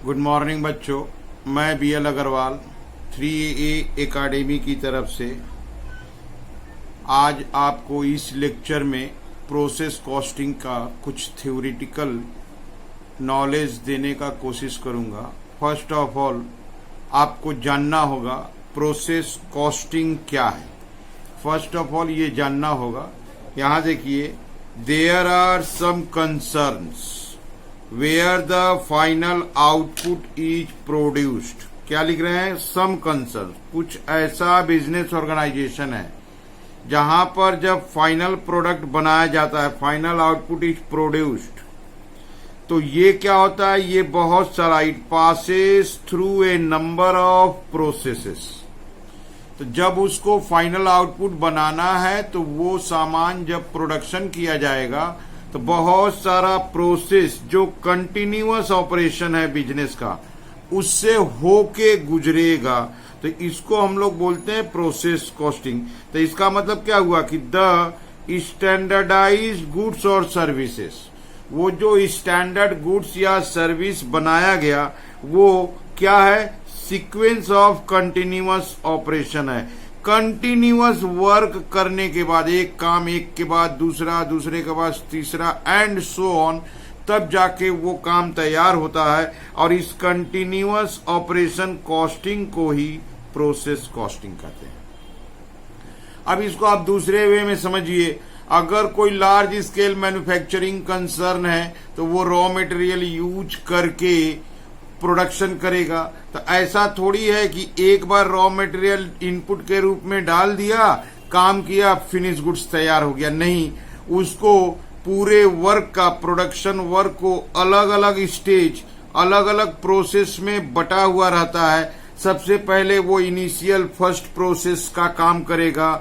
Good morning बच्चों, मैं BL Agarwal 3A academy की तरफ से आज आपको इस लेक्चर में प्रोसेस कॉस्टिंग का कुछ थ्योरेटिकल नॉलेज देने का कोशिश करूंगा। फर्स्ट ऑफ ऑल आपको जानना होगा प्रोसेस कॉस्टिंग क्या है। फर्स्ट ऑफ ऑल ये जानना होगा, यहाँ देखिए, there are some concerns where the final output is produced. क्या लिख रहे हैं? Some concern. कुछ ऐसा बिजनेस ऑर्गेनाइजेशन है जहां पर जब फाइनल प्रोडक्ट बनाया जाता है, फाइनल आउटपुट इज प्रोड्यूस्ड, तो ये क्या होता है? ये बहुत सारा, it passes through a number of processes. तो जब उसको फाइनल आउटपुट बनाना है तो वो सामान जब प्रोडक्शन किया जाएगा तो बहुत सारा प्रोसेस जो कंटिन्यूअस ऑपरेशन है बिजनेस का, उससे होके गुजरेगा। तो इसको हम लोग बोलते हैं प्रोसेस कॉस्टिंग। तो इसका मतलब क्या हुआ कि द स्टैंडर्डाइज्ड गुड्स और सर्विसेज, वो जो स्टैंडर्ड गुड्स या सर्विस बनाया गया वो क्या है? सीक्वेंस ऑफ कंटिन्यूअस ऑपरेशन है। कंटिन्यूअस वर्क करने के बाद एक काम एक के बाद दूसरा, दूसरे के बाद तीसरा एंड सो ऑन, तब जाके वो काम तैयार होता है। और इस कंटिन्यूअस ऑपरेशन कॉस्टिंग को ही प्रोसेस कॉस्टिंग कहते हैं। अब इसको आप दूसरे वे में समझिए। अगर कोई लार्ज स्केल मैन्युफैक्चरिंग कंसर्न है तो वो रॉ मटेरियल यूज करके प्रोडक्शन करेगा। तो ऐसा थोड़ी है कि एक बार रॉ मटेरियल इनपुट के रूप में डाल दिया, काम किया, फिनिश गुड्स तैयार हो गया। नहीं, उसको पूरे वर्क का, प्रोडक्शन वर्क को अलग अलग स्टेज, अलग अलग प्रोसेस में बटा हुआ रहता है। सबसे पहले वो इनिशियल फर्स्ट प्रोसेस का काम करेगा।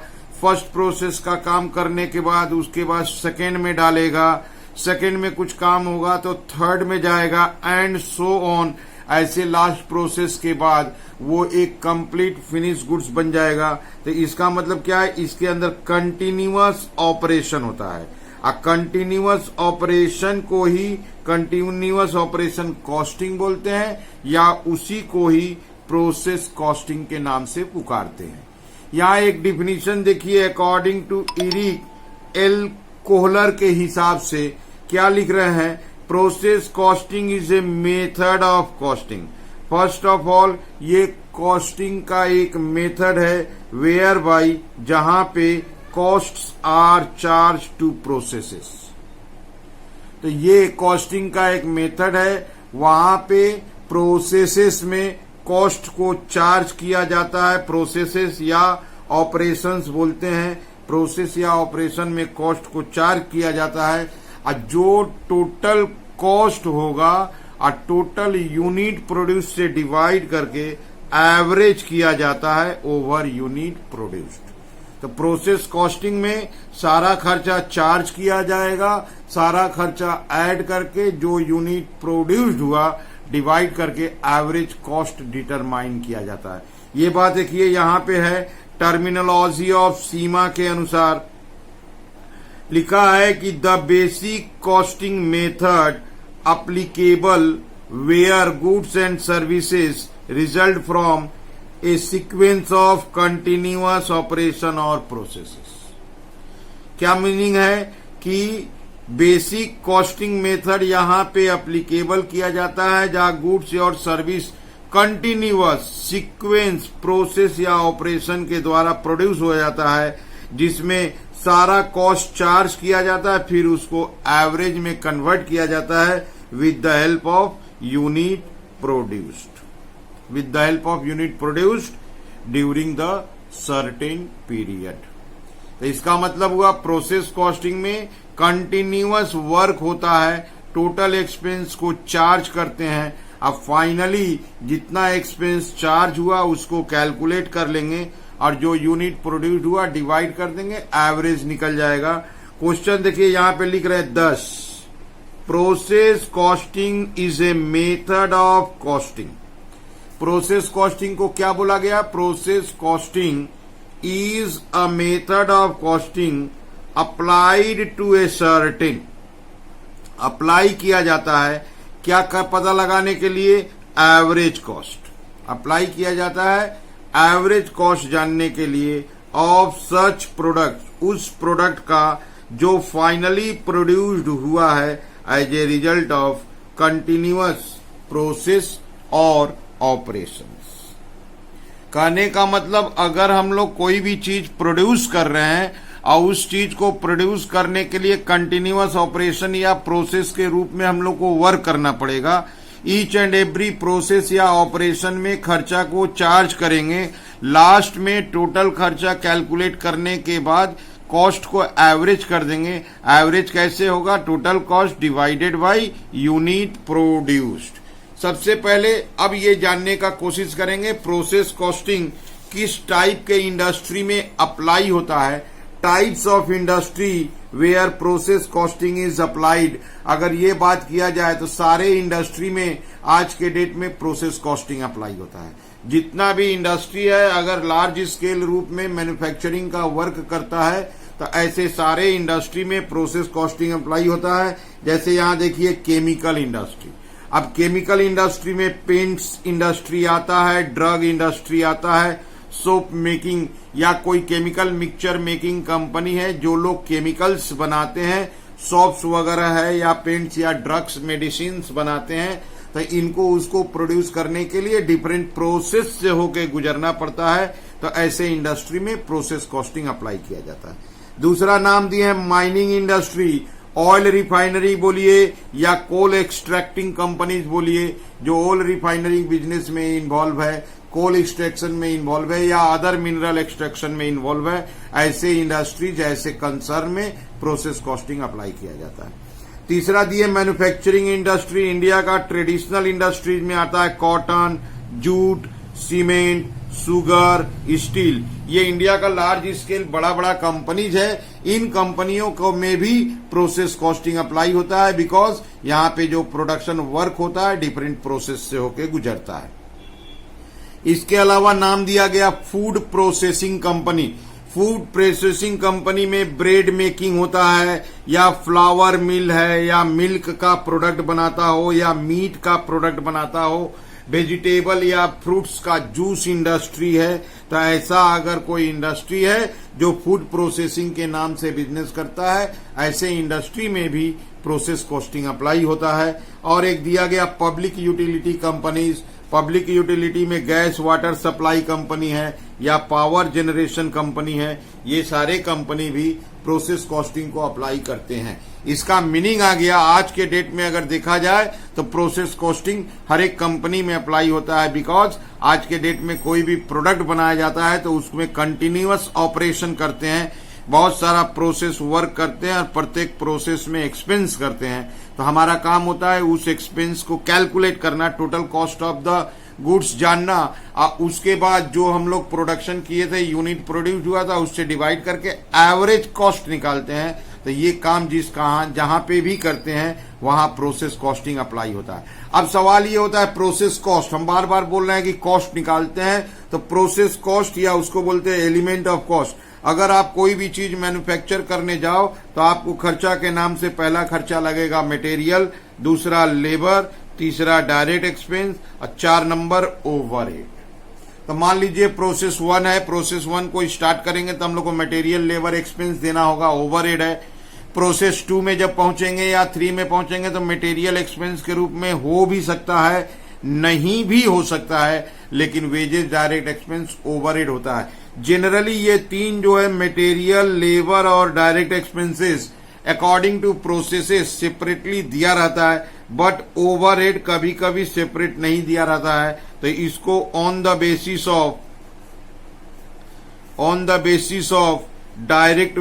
फर्स्ट प्रोसेस का काम करने के बाद उसके बाद सेकेंड में डालेगा, सेकेंड में कुछ काम होगा तो थर्ड में जाएगा एंड सो ऑन। ऐसे लास्ट प्रोसेस के बाद वो एक कंप्लीट फिनिश गुड्स बन जाएगा। तो इसका मतलब क्या है? इसके अंदर कंटिन्यूअस ऑपरेशन होता है। कंटिन्यूअस ऑपरेशन को ही कंटिन्यूअस ऑपरेशन कॉस्टिंग बोलते हैं, या उसी को ही प्रोसेस कॉस्टिंग के नाम से पुकारते हैं। यहाँ एक डिफिनीशन देखिए, according to Eric L Kohler के हिसाब से क्या लिख रहे हैं? Process costing is a method of costing. First of all ये कॉस्टिंग का एक मेथड है वेयर बाई, जहां पे costs are charge to processes. तो ये कॉस्टिंग का एक मेथड है, वहां पे प्रोसेसेस में कॉस्ट को चार्ज किया जाता है। प्रोसेसेस या ऑपरेशंस बोलते हैं, प्रोसेस या ऑपरेशन में कॉस्ट को चार्ज किया जाता है। और जो टोटल कॉस्ट होगा और टोटल यूनिट प्रोड्यूस से डिवाइड करके एवरेज किया जाता है ओवर यूनिट प्रोड्यूस्ड। तो प्रोसेस कॉस्टिंग में सारा खर्चा चार्ज किया जाएगा, सारा खर्चा ऐड करके जो यूनिट प्रोड्यूस्ड हुआ डिवाइड करके एवरेज कॉस्ट डिटरमाइन किया जाता है। ये बात देखिए, यहाँ पे है टर्मिनोलॉजी ऑफ सीमा के अनुसार लिखा है कि the basic costing method applicable where goods and services result from a sequence of continuous operation or processes। क्या मीनिंग है कि बेसिक कॉस्टिंग मेथड यहाँ पे अप्लीकेबल किया जाता है जहाँ गुड्स और सर्विस कंटिन्यूअस सीक्वेंस प्रोसेस या ऑपरेशन के द्वारा प्रोड्यूस हो जाता है, जिसमें सारा कॉस्ट चार्ज किया जाता है, फिर उसको एवरेज में कन्वर्ट किया जाता है with the help of unit produced, with the help of unit produced during the certain period। तो इसका मतलब हुआ प्रोसेस कॉस्टिंग में कंटिन्यूअस वर्क होता है, टोटल एक्सपेंस को चार्ज करते हैं। अब फाइनली जितना एक्सपेंस चार्ज हुआ उसको कैलकुलेट कर लेंगे और जो यूनिट प्रोड्यूस हुआ डिवाइड कर देंगे, एवरेज निकल जाएगा। क्वेश्चन देखिए, यहाँ पे लिख रहे हैं 10, process costing is a method of costing. Process costing को क्या बोला गया? Process costing is a method of costing applied to a certain, apply किया जाता है क्या पता लगाने के लिए? एवरेज कॉस्ट, अप्लाई किया जाता है एवरेज कॉस्ट जानने के लिए ऑफ सच प्रोडक्ट, उस प्रोडक्ट का जो फाइनली प्रोड्यूस्ड हुआ है as a result of continuous process और ऑपरेशंस। कहने का मतलब अगर हम लोग कोई भी चीज प्रोड्यूस कर रहे हैं और उस चीज को प्रोड्यूस करने के लिए कंटिन्यूअस ऑपरेशन या प्रोसेस के रूप में हम लोग को वर्क करना पड़ेगा। ईच एंड एवरी प्रोसेस या ऑपरेशन में खर्चा को चार्ज करेंगे। लास्ट में टोटल खर्चा कैलकुलेट करने के बाद कॉस्ट को एवरेज कर देंगे। एवरेज कैसे होगा? Total cost divided by unit produced. सबसे पहले अब ये जानने का कोशिश करेंगे प्रोसेस कॉस्टिंग किस टाइप के इंडस्ट्री में अप्लाई होता है। Types of industry where process costing is applied. अगर ये बात किया जाए तो सारे इंडस्ट्री में आज के डेट में प्रोसेस कॉस्टिंग अप्लाई होता है। जितना भी इंडस्ट्री है अगर लार्ज स्केल रूप में मैन्युफैक्चरिंग का वर्क करता है तो ऐसे सारे इंडस्ट्री में प्रोसेस कॉस्टिंग अप्लाई होता है। जैसे यहां देखिए केमिकल इंडस्ट्री, अब केमिकल इंडस्ट्री में पेंट्स इंडस्ट्री आता है, ड्रग इंडस्ट्री आता है, सोप मेकिंग या कोई केमिकल मिक्सचर मेकिंग कंपनी है जो लोग केमिकल्स बनाते हैं, सोप्स वगैरह है या पेंट्स या ड्रग्स मेडिसिन बनाते हैं, तो इनको उसको प्रोड्यूस करने के लिए डिफरेंट प्रोसेस से होके गुजरना पड़ता है। तो ऐसे इंडस्ट्री में प्रोसेस कॉस्टिंग अप्लाई किया जाता है। दूसरा नाम दिया है माइनिंग इंडस्ट्री। ऑयल रिफाइनरी बोलिए या कोल एक्सट्रैक्टिंग कंपनीज बोलिए, जो ऑयल रिफाइनरी बिजनेस में इन्वॉल्व है, कोल एक्सट्रैक्शन में इन्वॉल्व है या अदर मिनरल एक्सट्रैक्शन में इन्वॉल्व है, ऐसे इंडस्ट्रीज ऐसे कंसर्न में प्रोसेस कॉस्टिंग अप्लाई किया जाता है। तीसरा दिए मैन्युफैक्चरिंग इंडस्ट्री। इंडिया का ट्रेडिशनल इंडस्ट्रीज में आता है cotton, jute, cement, sugar, steel. ये इंडिया का लार्ज स्केल बड़ा बड़ा कंपनीज है। इन कंपनियों को में भी प्रोसेस कॉस्टिंग अप्लाई होता है बिकॉज यहाँ पे जो प्रोडक्शन वर्क होता है डिफरेंट प्रोसेस से होके गुजरता है। इसके अलावा नाम दिया गया food processing company. Food processing company में ब्रेड मेकिंग होता है या फ्लावर मिल है या मिल्क का प्रोडक्ट बनाता हो या मीट का प्रोडक्ट बनाता हो, वेजिटेबल या फ्रूट्स का जूस इंडस्ट्री है। तो ऐसा अगर कोई इंडस्ट्री है जो फूड प्रोसेसिंग के नाम से बिजनेस करता है, ऐसे इंडस्ट्री में भी प्रोसेस कॉस्टिंग अप्लाई होता है। और एक दिया गया public utility companies. Public utility में गैस वाटर सप्लाई कंपनी है या पावर जनरेशन कंपनी है, ये सारे कंपनी भी प्रोसेस कॉस्टिंग को अप्लाई करते हैं। इसका मीनिंग आ गया आज के डेट में अगर देखा जाए तो प्रोसेस कॉस्टिंग हर एक कंपनी में अप्लाई होता है बिकॉज आज के डेट में कोई भी प्रोडक्ट बनाया जाता है तो उसमें कंटिन्यूअस ऑपरेशन करते हैं, बहुत सारा प्रोसेस वर्क करते हैं और प्रत्येक प्रोसेस में एक्सपेंस करते हैं। तो हमारा काम होता है उस एक्सपेंस को कैलकुलेट करना, total cost of the goods जानना, उसके बाद जो हम लोग प्रोडक्शन किए थे, यूनिट प्रोड्यूस हुआ था, उससे डिवाइड करके एवरेज कॉस्ट निकालते हैं। तो ये काम जहां पे भी करते हैं वहां प्रोसेस कॉस्टिंग अप्लाई होता है। अब सवाल ये होता है प्रोसेस कॉस्ट, हम बार बार बोल रहे हैं कि कॉस्ट निकालते हैं, तो प्रोसेस कॉस्ट या उसको बोलते हैं एलिमेंट ऑफ कॉस्ट। अगर आप कोई भी चीज मैन्युफैक्चर करने जाओ तो आपको खर्चा के नाम से पहला खर्चा लगेगा मटेरियल, दूसरा लेबर, तीसरा डायरेक्ट एक्सपेंस और 4 नंबर ओवरहेड। तो मान लीजिए प्रोसेस 1 है, प्रोसेस 1 को स्टार्ट करेंगे तो हम लोग को मटेरियल, लेबर एक्सपेंस देना होगा, ओवरहेड है। प्रोसेस 2 में जब पहुंचेंगे या 3 में पहुंचेंगे तो मटेरियल एक्सपेंस के रूप में हो भी सकता है, नहीं भी हो सकता है, लेकिन वेजेस, डायरेक्ट एक्सपेंस, ओवरहेड होता है। जनरली ये 3 जो है मटेरियल, लेबर और direct expenses according to processes separately दिया रहता है, बट ओवरहेड कभी कभी सेपरेट नहीं दिया रहता है। तो इसको on the basis of direct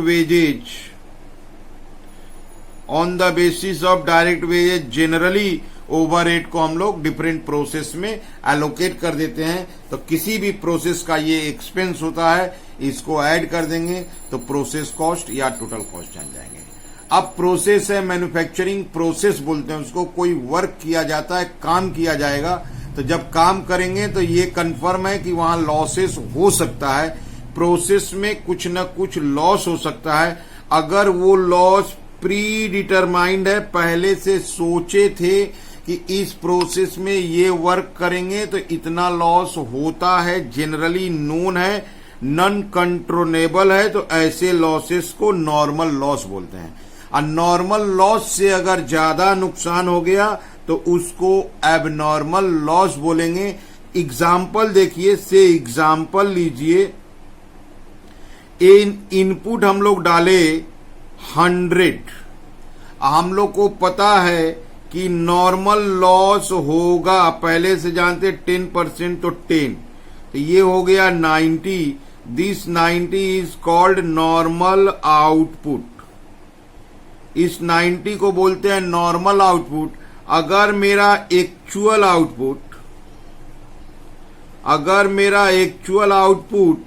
wages generally overhead को हम लोग डिफरेंट प्रोसेस में एलोकेट कर देते हैं। तो किसी भी प्रोसेस का ये एक्सपेंस होता है, इसको ऐड कर देंगे तो प्रोसेस कॉस्ट या टोटल कॉस्ट जान जाएंगे। अब प्रोसेस है, मैन्युफैक्चरिंग प्रोसेस बोलते हैं उसको, कोई वर्क किया जाता है, काम किया जाएगा। तो जब काम करेंगे तो ये कंफर्म है कि वहां लॉसेस हो सकता है, प्रोसेस में कुछ न कुछ लॉस हो सकता है। अगर वो लॉस प्री डिटरमाइंड है, पहले से सोचे थे कि इस प्रोसेस में ये वर्क करेंगे तो इतना लॉस होता है, जनरली नोन है, नॉन कंट्रोलेबल है, तो ऐसे लॉसेस को नॉर्मल लॉस बोलते हैं। और नॉर्मल लॉस से अगर ज्यादा नुकसान हो गया तो उसको एबनॉर्मल लॉस बोलेंगे। एग्जाम्पल देखिए, से एग्जाम्पल लीजिए, इनपुट हम लोग डाले 100, हम लोग को पता है कि नॉर्मल लॉस होगा, पहले से जानते 10% तो 10, तो ये हो गया 90। This 90 is called normal output. इस 90 को बोलते हैं नॉर्मल आउटपुट। अगर मेरा एक्चुअल आउटपुट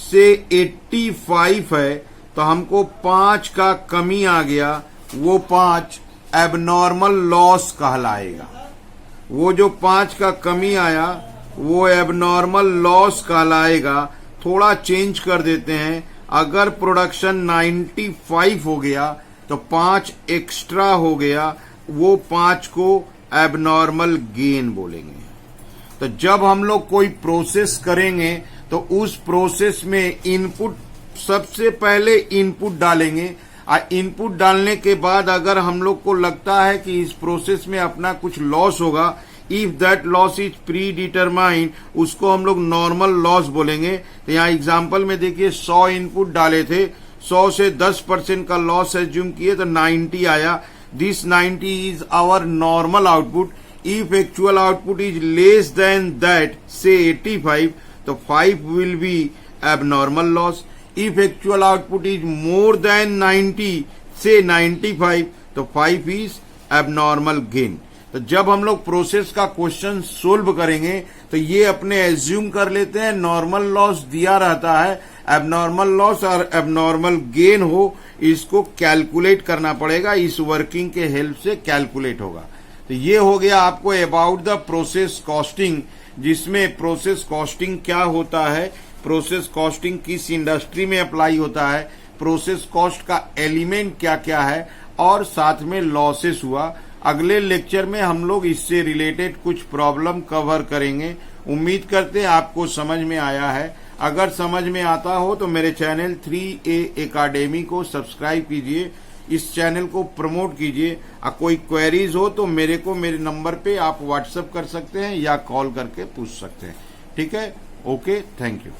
से 85 है तो हमको 5 का कमी आ गया, वो 5 एबनॉर्मल लॉस कहलाएगा। वो जो 5 का कमी आया वो एबनॉर्मल लॉस कहलाएगा। थोड़ा चेंज कर देते हैं, अगर प्रोडक्शन 95 हो गया तो 5 एक्स्ट्रा हो गया, वो 5 को एबनॉर्मल गेन बोलेंगे। तो जब हम लोग कोई प्रोसेस करेंगे तो उस प्रोसेस में इनपुट, सबसे पहले इनपुट डालेंगे, और इनपुट डालने के बाद अगर हम लोग को लगता है कि इस प्रोसेस में अपना कुछ लॉस होगा, if that loss is pre determined, उसको हम लोग नॉर्मल लॉस बोलेंगे। तो यहाँ एग्जाम्पल में देखिए 100 इनपुट डाले थे, 100 से 10% का लॉस एज्यूम किए तो 90 आया। This 90 is our normal output. If actual output is less than that, say 85, तो 5 will be abnormal loss. If actual output is more than 90, say 95, तो 5 इज एबनॉर्मल गेन। तो जब हम लोग प्रोसेस का क्वेश्चन सोल्व करेंगे तो ये अपने एज्यूम कर लेते हैं नॉर्मल लॉस दिया रहता है, एबनॉर्मल लॉस और एबनॉर्मल गेन हो, इसको कैलकुलेट करना पड़ेगा। इस वर्किंग के हेल्प से कैलकुलेट होगा। तो ये हो गया आपको अबाउट द प्रोसेस कॉस्टिंग, जिसमें प्रोसेस कॉस्टिंग क्या होता है, प्रोसेस कॉस्टिंग किस इंडस्ट्री में अप्लाई होता है, प्रोसेस कॉस्ट का एलिमेंट क्या क्या है, और साथ में लॉसेस हुआ। अगले लेक्चर में हम लोग इससे रिलेटेड कुछ प्रॉब्लम कवर करेंगे। उम्मीद करते हैं आपको समझ में आया है। अगर समझ में आता हो तो मेरे चैनल 3A एकेडमी को सब्सक्राइब कीजिए, इस चैनल को प्रमोट कीजिए। कोई क्वेरीज हो तो मेरे नंबर पे आप व्हाट्सएप कर सकते हैं या कॉल करके पूछ सकते हैं। ठीक है, ओके, थैंक यू।